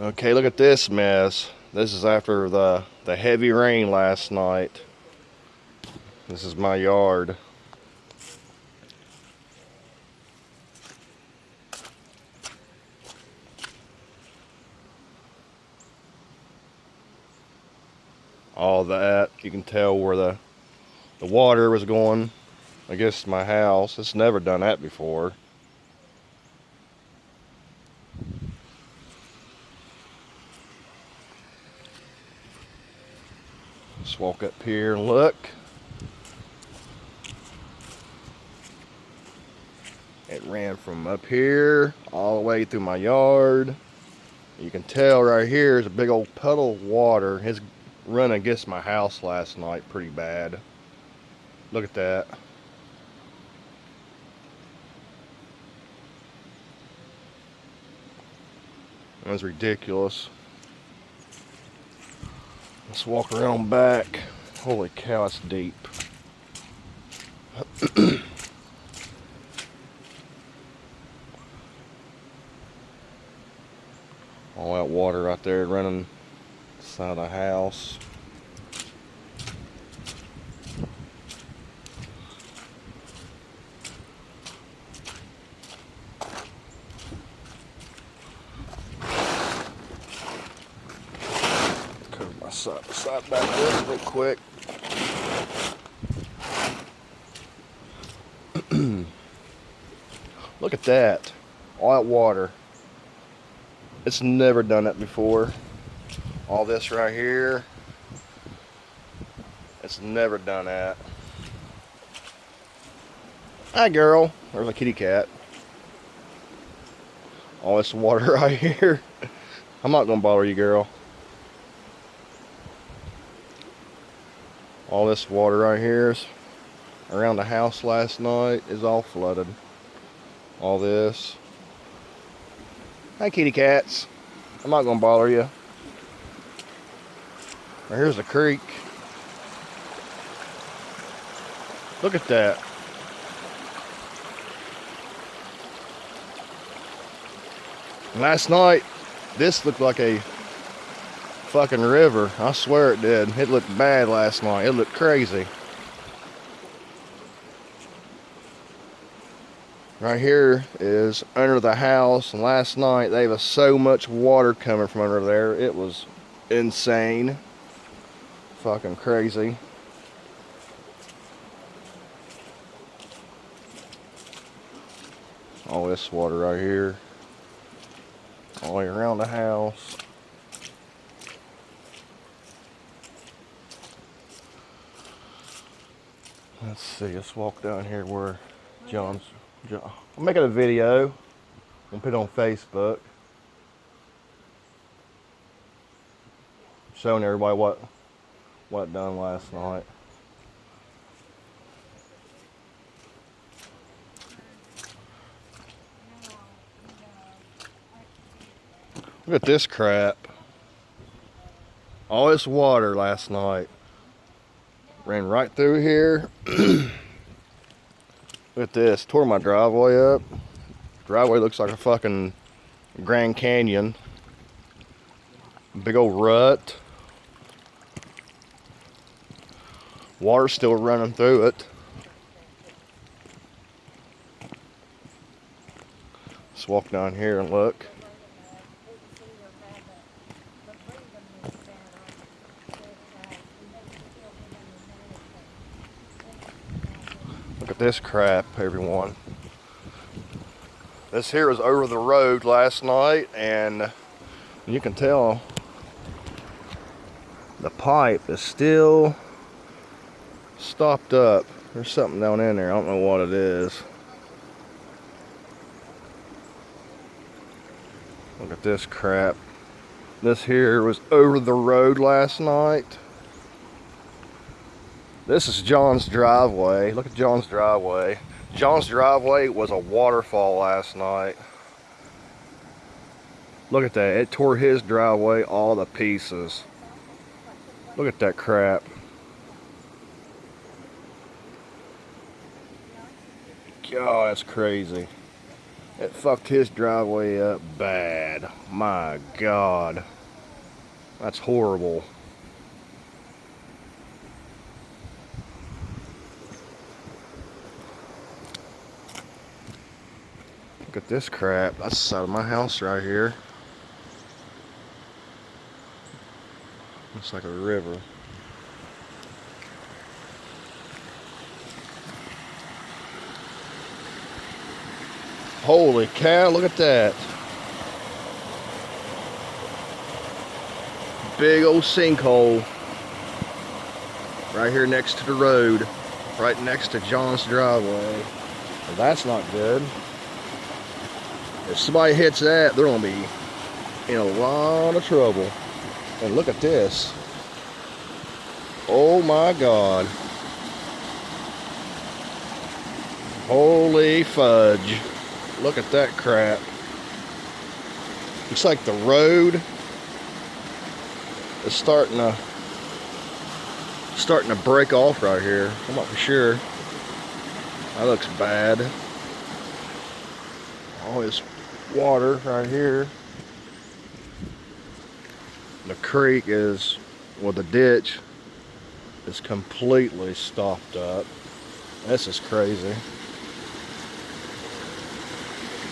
Okay, look at this mess. This is after the heavy rain last night. This is my yard. All that, you can tell where the water was going against my house. It's never done that before. Let's walk up here and look. It ran from up here all the way through my yard. You can tell right here is a big old puddle of water. It's running against my house last night pretty bad. Look at that. That was ridiculous. Let's walk around back. Holy cow, it's deep. All that water right there running inside the house. Cover my side back this real quick. Look at that. All that water. It's never done that before. All this right here. It's never done that. Hi, girl. There's a kitty cat. All this water right here. I'm not gonna bother you, girl. All this water right here is around the house last night is all flooded. All this. Hi, kitty cats. I'm not gonna bother you. Now here's the creek. Look at that. Last night, this looked like a fucking river. I swear it did. It looked bad last night. It looked crazy. Right here is under the house, and last night there was so much water coming from under there. It was insane. Fucking crazy. All this water right here. All the way around the house. Let's see, let's walk down here where I'm making a video. I'm gonna put it on Facebook. Showing everybody what done last night. Look at this crap. All this water last night ran right through here. Look at this. Tore my driveway up. Driveway looks like a fucking Grand Canyon. Big old rut. Water's still running through it. Let's walk down here and look. Look at this crap, everyone. This here was over the road last night, and you can tell the pipe is still stopped up. There's something down in there. I don't know what it is. Look at this crap. This here was over the road last night. This is John's driveway. Look at John's driveway. John's driveway was a waterfall last night. Look at that. It tore his driveway all to pieces. Look at that crap. God, that's crazy. It fucked his driveway up bad. My God. That's horrible. Look at this crap. That's the side of my house right here. Looks like a river. Holy cow, look at that. Big old sinkhole. Right here next to the road. Right next to John's driveway. Well, that's not good. If somebody hits that, they're gonna be in a lot of trouble. And look at this. Oh my God. Holy fudge. Look at that crap. Looks like the road is starting to break off right here. I'm not for sure. That looks bad. All this water right here. The creek is, well, the ditch is completely stopped up. This is crazy.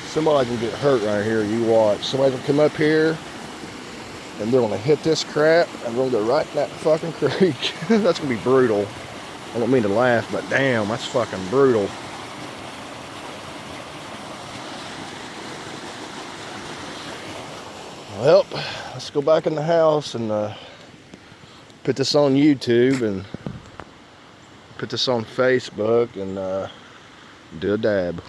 Somebody can get hurt right here, you watch. Somebody can come up here and they're gonna hit this crap and they're gonna go right in that fucking creek. That's gonna be brutal. I don't mean to laugh, but damn, that's fucking brutal. Well, let's go back in the house and put this on YouTube and put this on Facebook and do a dab.